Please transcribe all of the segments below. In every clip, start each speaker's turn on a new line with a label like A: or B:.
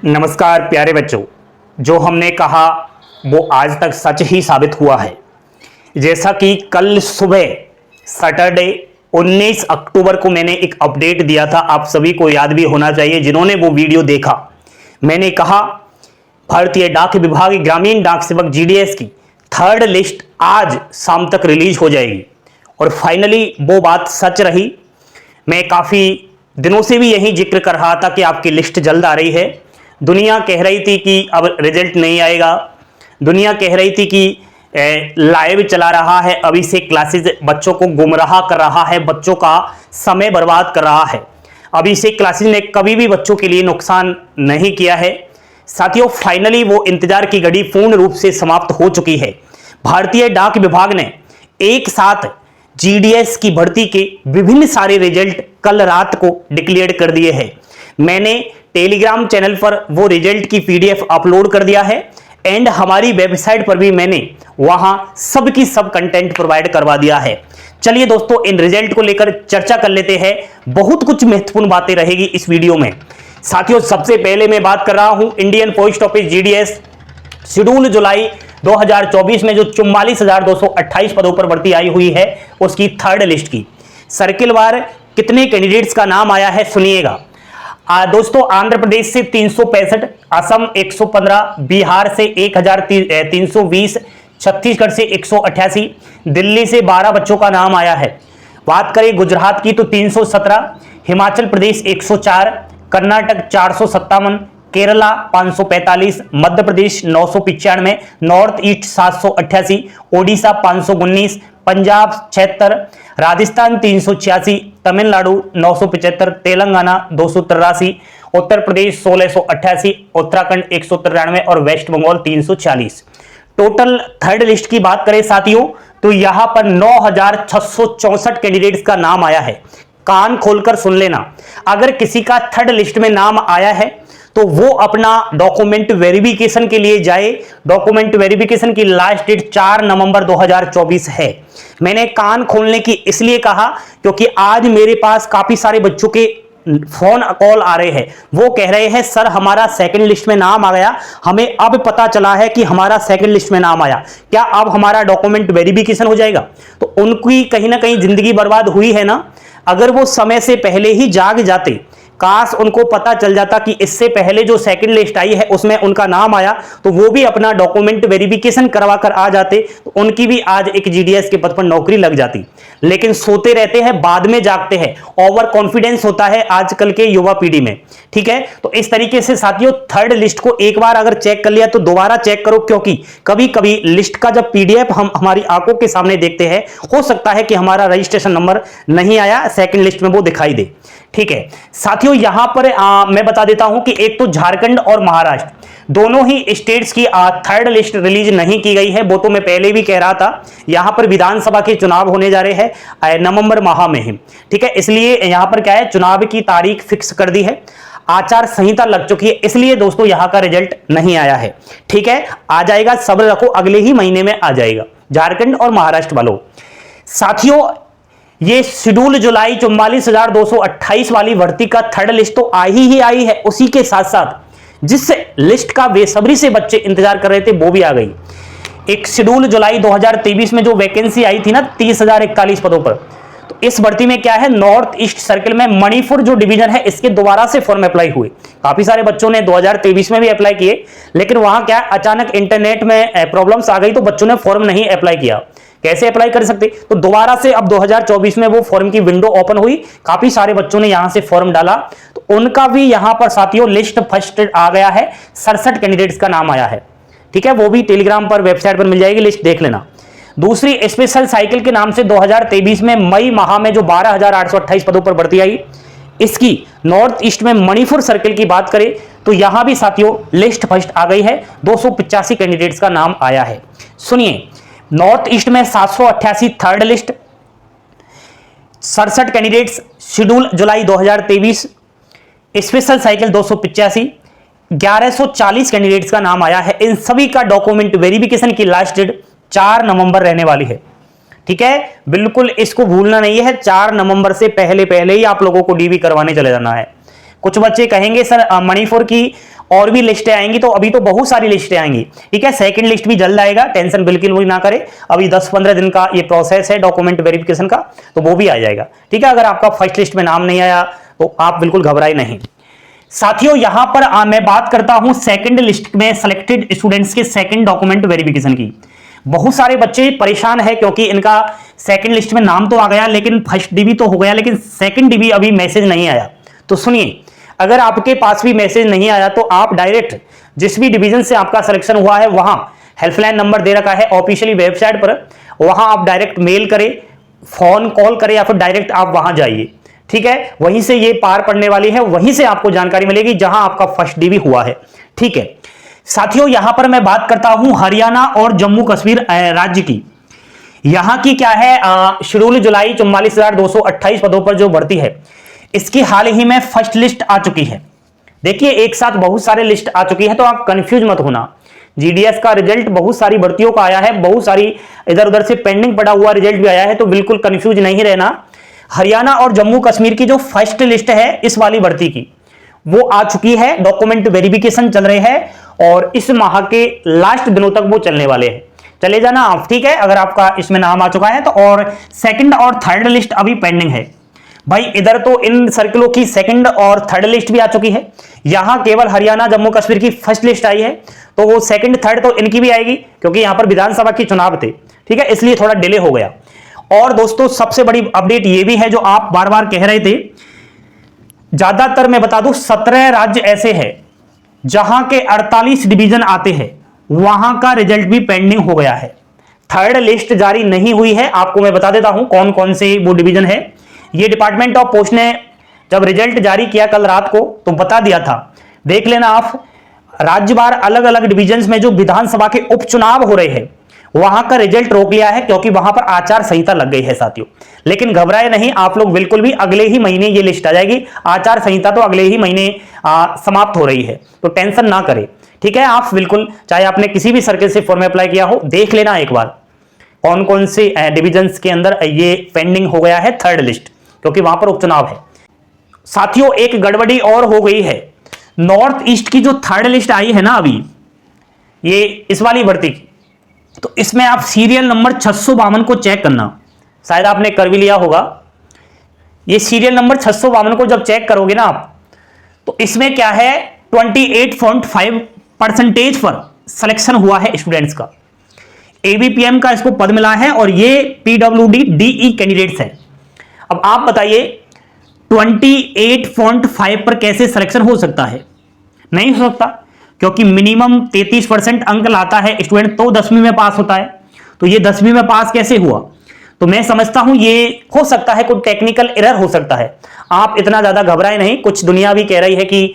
A: नमस्कार प्यारे बच्चों, जो हमने कहा वो आज तक सच ही साबित हुआ है। जैसा कि कल सुबह सैटरडे 19 अक्टूबर को मैंने एक अपडेट दिया था, आप सभी को याद भी होना चाहिए जिन्होंने वो वीडियो देखा। मैंने कहा भारतीय डाक विभाग ग्रामीण डाक सेवक जीडीएस की थर्ड लिस्ट आज शाम तक रिलीज हो जाएगी और फाइनली वो बात सच रही। मैं काफ़ी दिनों से भी यही जिक्र कर रहा था कि आपकी लिस्ट जल्द आ रही है। दुनिया कह रही थी कि अब रिजल्ट नहीं आएगा, दुनिया कह रही थी कि लाइव चला रहा है, अभी से क्लासेस बच्चों को गुमराह कर रहा है, बच्चों का समय बर्बाद कर रहा है। अभी से क्लासेस ने कभी भी बच्चों के लिए नुकसान नहीं किया है। साथियों, फाइनली वो इंतजार की घड़ी पूर्ण रूप से समाप्त हो चुकी है। भारतीय डाक विभाग ने एक साथ जीडीएस की भर्ती के विभिन्न सारे रिजल्ट कल रात को डिक्लेयर कर दिए हैं। मैंने टेलीग्राम चैनल पर वो रिजल्ट की पीडीएफ अपलोड कर दिया है एंड हमारी वेबसाइट पर भी मैंने वहां सब की सब कंटेंट प्रोवाइड करवा दिया है। चलिए दोस्तों, इन रिजल्ट को लेकर चर्चा कर लेते हैं। बहुत कुछ महत्वपूर्ण बातें रहेगी इस वीडियो में। साथियों, सबसे पहले मैं बात कर रहा हूं Indian post office GDS schedule जुलाई 2024 में जो 44,228 पदों पर भर्ती आई हुई है उसकी थर्ड लिस्ट की। सर्किल वार कितने कैंडिडेट्स का नाम आया है सुनिएगा। दोस्तों, आंध्र प्रदेश से 365, असम 115, बिहार से 1320, छत्तीसगढ़ से 188, दिल्ली से 12 बच्चों का नाम आया है। बात करें गुजरात की तो 317, हिमाचल प्रदेश 104, कर्नाटक 457, केरला 545, मध्य प्रदेश 995, नॉर्थ ईस्ट 788, ओडिशा 519, पंजाब 76, राजस्थान 386, तमिलनाडु 975, तेलंगाना 283, उत्तर प्रदेश 1688, उत्तराखंड 193 और West Bengal 340। Total third list की बात करें साथियों तो यहां पर 9,664 कैंडिडेट्स का नाम आया है। कान खोलकर सुन लेना, अगर किसी का थर्ड लिस्ट में नाम आया है तो वो अपना डॉक्यूमेंट वेरिफिकेशन के लिए जाए। डॉक्यूमेंट वेरिफिकेशन की लास्ट डेट 4 नवंबर 2024 है। मैंने कान खोलने की इसलिए कहा क्योंकि आज मेरे पास काफी सारे बच्चों के फोन कॉल आ रहे हैं। वो कह रहे हैं सर हमारा सेकंड लिस्ट में नाम आ गया, हमें अब पता चला है कि हमारा सेकंड लिस्ट में नाम आया, क्या अब हमारा डॉक्यूमेंट वेरिफिकेशन हो जाएगा? तो उनकी कहीं ना कहीं जिंदगी बर्बाद हुई है ना। अगर वो समय से पहले ही जाग जाते, काश उनको पता चल जाता कि इससे पहले जो सेकंड लिस्ट आई है उसमें उनका नाम आया, तो वो भी अपना डॉक्यूमेंट वेरिफिकेशन करवा कर आ जाते, तो उनकी भी आज एक जीडीएस के पद पर नौकरी लग जाती। लेकिन सोते रहते हैं, बाद में जागते हैं। ओवर कॉन्फिडेंस होता है आजकल के युवा पीढ़ी में। ठीक है, तो इस तरीके से साथियों थर्ड लिस्ट को एक बार अगर चेक कर लिया तो दोबारा चेक करो, क्योंकि कभी कभी लिस्ट का जब पीडीएफ हम हमारी आंखों के सामने देखते हैं, हो सकता है कि हमारा रजिस्ट्रेशन नंबर नहीं आया, सेकंड लिस्ट में वो दिखाई दे। ठीक है साथियों, यहां पर मैं बता देता हूं कि एक तो झारखंड और महाराष्ट्र दोनों ही स्टेट्स की थर्ड लिस्ट रिलीज नहीं की गई है। वो तो मैं पहले भी कह रहा था, यहां पर विधानसभा के चुनाव होने जा रहे हैं नवंबर माह में ही। ठीक है, इसलिए यहां पर क्या है, चुनाव की तारीख फिक्स कर दी है, आचार संहिता लग चुकी है, इसलिए दोस्तों यहां का रिजल्ट नहीं आया है। ठीक है, आ जाएगा, सब्र रखो, अगले ही महीने में आ जाएगा झारखंड और महाराष्ट्र वालों। साथियों, ये शेड्यूल जुलाई 44,228 वाली भर्ती का थर्ड लिस्ट तो आई ही आई है, उसी के साथ साथ जिस लिस्ट का बेसब्री से बच्चे इंतजार कर रहे थे वो भी आ गई। एक शेड्यूल जुलाई 2023 में जो वैकेंसी आई थी ना 30,041 पदों पर, तो इस भर्ती में क्या है, नॉर्थ ईस्ट सर्किल में मणिपुर जो डिवीजन है इसके दोबारा से फॉर्म अप्लाई हुए। काफी सारे बच्चों ने 2023 में भी अप्लाई किए, लेकिन वहां क्या अचानक इंटरनेट में प्रॉब्लम्स आ गई तो बच्चों ने फॉर्म नहीं अप्लाई किया। कैसे अप्लाई कर सकते, तो दोबारा से अब 2024 में वो फॉर्म की विंडो ओपन हुई, काफी सारे बच्चों ने यहां से फॉर्म डाला, तो उनका भी यहां पर साथियों लिस्ट फर्स्ट आ गया है, 67 कैंडिडेट्स का नाम आया है। ठीक है, वो भी टेलीग्राम पर वेबसाइट पर मिल जाएगी, लिस्ट देख लेना। दूसरी स्पेशल साइकिल के नाम से 2023 में मई माह में जो 12,828 पदों पर भर्ती आई, इसकी नॉर्थ ईस्ट में मणिपुर सर्किल की बात करें तो यहां भी साथियों लिस्ट फर्स्ट आ गई है, 285 कैंडिडेट्स का नाम आया है। सुनिए, नॉर्थ ईस्ट में 788 थर्ड लिस्ट, 67 कैंडिडेट्स शेड्यूल जुलाई 2023, स्पेशल साइकिल 285, 1140 कैंडिडेट्स का नाम आया है। इन सभी का डॉक्यूमेंट वेरिफिकेशन की लास्ट डेट 4 नवंबर रहने वाली है। ठीक है, बिल्कुल इसको भूलना नहीं है, 4 नवंबर से पहले पहले ही आप लोगों को डीबी करवाने चले जाना है। कुछ बच्चे कहेंगे सर मणिपुर की और भी लिस्टें आएंगी, तो अभी तो बहुत सारी लिस्टें आएंगी, ठीक है। सेकंड लिस्ट भी जल्द आएगा, टेंशन बिल्कुल भी ना करें। अभी 10-15 दिन का ये प्रोसेस है डॉक्यूमेंट वेरिफिकेशन का, तो वो भी आ जाएगा, ठीक है। अगर आपका फर्स्ट लिस्ट में नाम नहीं आया तो आप बिल्कुल घबराए नहीं। साथियों यहां पर मैं बात करता हूं सेकंड लिस्ट में सिलेक्टेड स्टूडेंट्स के सेकंड डॉक्यूमेंट वेरिफिकेशन की। बहुत सारे बच्चे परेशान है क्योंकि इनका सेकंड लिस्ट में नाम तो आ गया, लेकिन फर्स्ट डीबी तो हो गया, लेकिन सेकंड डीबी अभी मैसेज नहीं आया। तो सुनिए, अगर आपके पास भी मैसेज नहीं आया तो आप डायरेक्ट जिस भी डिवीजन से आपका सिलेक्शन हुआ है वहां हेल्पलाइन नंबर दे रखा है ऑफिशियली वेबसाइट पर, वहां आप डायरेक्ट मेल करें, फोन कॉल करें या फिर डायरेक्ट आप वहां जाइए, ठीक है। वहीं से ये पार पड़ने वाली है, वहीं से आपको जानकारी मिलेगी जहां आपका फर्स्ट डीबी हुआ है, ठीक है। साथियों यहां पर मैं बात करता हूं हरियाणा और जम्मू कश्मीर राज्य की। यहां की क्या है, शेड्यूल जुलाई 44,228 पदों पर जो भर्ती है, इसकी हाल ही में फर्स्ट लिस्ट आ चुकी है। देखिए एक साथ बहुत सारे लिस्ट आ चुकी है, तो आप कंफ्यूज मत होना। जीडीएस का रिजल्ट बहुत सारी भर्तियों का आया है, बहुत सारी इधर उधर से पेंडिंग पड़ा हुआ रिजल्ट भी आया है, तो बिल्कुल कंफ्यूज नहीं रहना। हरियाणा और जम्मू कश्मीर की जो फर्स्ट लिस्ट है इस वाली भर्ती की, वो आ चुकी है, डॉक्यूमेंट वेरिफिकेशन चल रहे हैं और इस माह के लास्ट दिनों तक वो चलने वाले हैं। चले जाना आप, ठीक है, अगर आपका इसमें नाम आ चुका है तो। और सेकंड और थर्ड लिस्ट अभी पेंडिंग है भाई। इधर तो इन सर्किलों की सेकंड और थर्ड लिस्ट भी आ चुकी है, यहां केवल हरियाणा जम्मू कश्मीर की फर्स्ट लिस्ट आई है, तो वो सेकंड थर्ड तो इनकी भी आएगी क्योंकि यहां पर विधानसभा के चुनाव थे, ठीक है, इसलिए थोड़ा डिले हो गया। और दोस्तों सबसे बड़ी अपडेट ये भी है जो आप बार बार कह रहे थे, ज्यादातर मैं बता दूं 17 राज्य ऐसे हैं जहां के 48 डिवीजन आते हैं, वहां का रिजल्ट भी पेंडिंग हो गया है। थर्ड लिस्ट जारी नहीं हुई है, आपको मैं बता देता हूं कौन कौन से वो डिवीजन है। ये डिपार्टमेंट ऑफ पोस्ट ने जब रिजल्ट जारी किया कल रात को तो बता दिया था, देख लेना आप। राज्यवार अलग अलग डिवीजन में जो विधानसभा के उपचुनाव हो रहे हैं वहां का रिजल्ट रोक लिया है क्योंकि वहां पर आचार संहिता लग गई है साथियों। लेकिन घबराए नहीं आप लोग बिल्कुल भी, अगले ही महीने ये लिस्ट आ जाएगी। आचार संहिता तो अगले ही महीने समाप्त हो रही है, तो टेंशन ना करें, ठीक है। आप बिल्कुल चाहे आपने किसी भी सर्किल से फॉर्म अप्लाई किया हो, देख लेना एक बार कौन कौन से डिविजन्स के अंदर ये पेंडिंग हो गया है थर्ड लिस्ट, क्योंकि वहां पर उपचुनाव है। साथियों एक गड़बड़ी और हो गई है, नॉर्थ ईस्ट की जो थर्ड लिस्ट आई है ना अभी, ये इस वाली भर्ती की, तो इसमें आप सीरियल नंबर 652 को चेक करना, शायद आपने कर भी लिया होगा। ये सीरियल नंबर 652 को जब चेक करोगे ना आप, तो इसमें क्या है 28.5% पर सिलेक्शन हुआ है स्टूडेंट्स का। एबीपीएम का इसको पद मिला है और ये पीडब्ल्यूडी डीई कैंडिडेट्स है। अब आप बताइए 28.5 पर कैसे सिलेक्शन हो सकता है? नहीं हो सकता, क्योंकि मिनिमम 33% अंक लाता है स्टूडेंट तो 10वीं में पास होता है। तो ये 10वीं में पास कैसे हुआ? तो मैं समझता हूं ये हो सकता है कोई टेक्निकल एरर हो सकता है। आप इतना ज्यादा घबराए नहीं, कुछ दुनिया भी कह रही है कि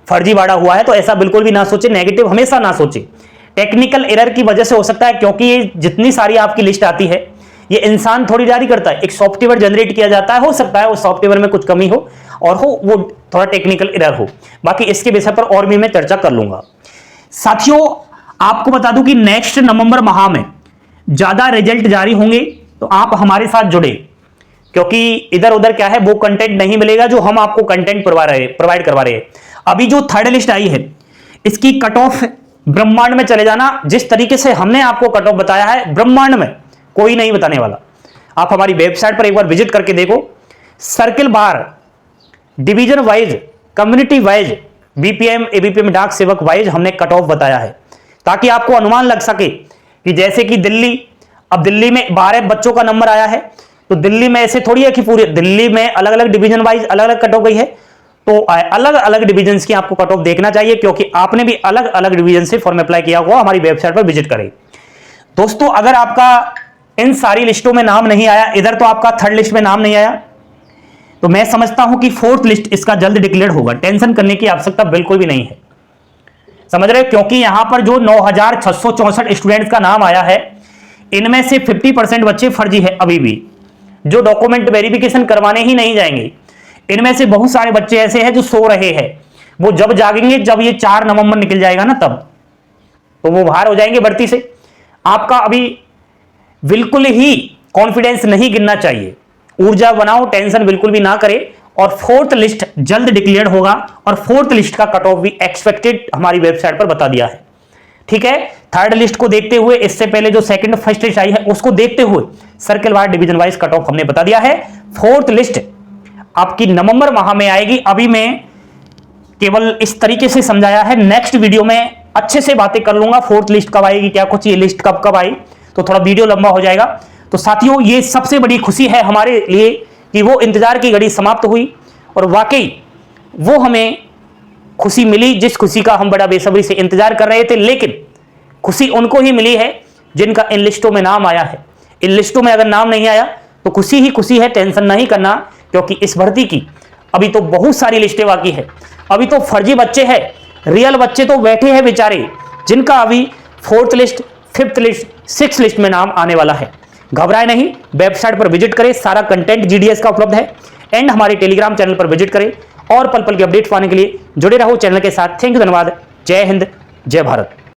A: फर्जीवाड़ा हुआ है, तो ऐसा बिल्कुल भी ना सोचे, नेगेटिव हमेशा ना सोचे। टेक्निकल एरर की वजह से हो सकता है, क्योंकि ये जितनी सारी आपकी लिस्ट आती है ये इंसान थोड़ी जारी करता है, एक सॉफ्टवेयर जनरेट किया जाता है, हो सकता है वो सॉफ्टवेयर में कुछ कमी हो और हो वो थोड़ा टेक्निकल एरर हो। बाकी इसके विषय पर और भी मैं चर्चा कर लूंगा। साथियों आपको बता दूं कि नेक्स्ट नवंबर माह में ज्यादा रिजल्ट जारी होंगे, तो आप हमारे साथ जुड़े, क्योंकि इधर उधर क्या है वो कंटेंट नहीं मिलेगा जो हम आपको कंटेंट प्रोवाइड करवा रहे हैं। अभी जो थर्ड लिस्ट आई है इसकी कट ऑफ ब्रह्मांड में चले जाना, जिस तरीके से हमने आपको कट ऑफ बताया है ब्रह्मांड में कोई नहीं बताने वाला। आप हमारी वेबसाइट पर एक बार विजिट करके देखो, सर्किल बार, division wise, community wise, BPM ABPM डाक सेवक वाइज हमने कट ऑफ बताया है, ताकि आपको अनुमान लग सके कि जैसे कि दिल्ली, अब दिल्ली में 12 बच्चों का नंबर आया है, तो दिल्ली में ऐसे थोड़ी है कि पूरे दिल्ली में अलग अलग डिवीजन वाइज अलग अलग कट ऑफ गई है, तो अलग अलग डिवीजन की आपको कट ऑफ देखना चाहिए, क्योंकि आपने भी अलग अलग डिवीजन से फॉर्म अप्लाई किया हुआ, हमारी वेबसाइट पर विजिट करें। दोस्तों अगर आपका इन सारी लिस्टों में नाम नहीं आया, इधर तो आपका थर्ड लिस्ट में नाम नहीं आया, तो मैं समझता हूं कि फोर्थ लिस्ट इसका जल्द डिक्लेयर होगा। टेंशन करने की आवश्यकता बिल्कुल भी नहीं है, समझ रहे हो, क्योंकि यहां पर जो 9,664 स्टूडेंट्स का नाम आया है, इनमें से 50% बच्चे फर्जी है अभी भी, जो डॉक्यूमेंट वेरिफिकेशन करवाने ही नहीं जाएंगे। इनमें से बहुत सारे बच्चे ऐसे हैं जो सो रहे हैं, वो जब जागेंगे, जब ये 4 नवंबर निकल जाएगा ना, तब तो वो बाहर हो जाएंगे भर्ती से। आपका अभी बिल्कुल ही कॉन्फिडेंस नहीं गिरना चाहिए, ऊर्जा बनाओ, टेंशन बिल्कुल भी ना करें और फोर्थ लिस्ट जल्द डिक्लेयर होगा और फोर्थ लिस्ट का कट ऑफ भी एक्सपेक्टेड हमारी वेबसाइट पर बता दिया है। ठीक है, थर्ड लिस्ट को देखते हुए, इससे पहले जो सेकंड फर्स्ट लिस्ट आई है उसको देखते हुए circle wise division wise cut off हमने बता दिया है। फोर्थ लिस्ट आपकी नवंबर माह में आएगी। अभी मैं केवल इस तरीके से समझाया है, नेक्स्ट वीडियो में अच्छे से बातें कर लूंगा। फोर्थ लिस्ट कब आएगी, क्या कुछ, ये लिस्ट कब कब आई, तो थोड़ा वीडियो लंबा हो जाएगा। तो साथियों, ये सबसे बड़ी खुशी है हमारे लिए कि वो इंतजार की घड़ी समाप्त हुई और वाकई वो हमें खुशी मिली जिस खुशी का हम बड़ा बेसब्री से इंतजार कर रहे थे। लेकिन खुशी उनको ही मिली है जिनका इन लिस्टों में नाम आया है। इन लिस्टों में अगर नाम नहीं आया तो खुशी ही खुशी है, टेंशन नहीं करना, क्योंकि इस भर्ती की अभी तो बहुत सारी लिस्टें बाकी है। अभी तो फर्जी बच्चे हैं, रियल बच्चे तो बैठे हैं बेचारे, जिनका अभी fourth list, fifth list, six list में नाम आने वाला है। घबराए नहीं, वेबसाइट पर विजिट करें, सारा कंटेंट जीडीएस का उपलब्ध है। एंड हमारे टेलीग्राम चैनल पर विजिट करें और पल पल के अपडेट पाने के लिए जुड़े रहो चैनल के साथ। थैंक यू, धन्यवाद। जय हिंद, जय भारत।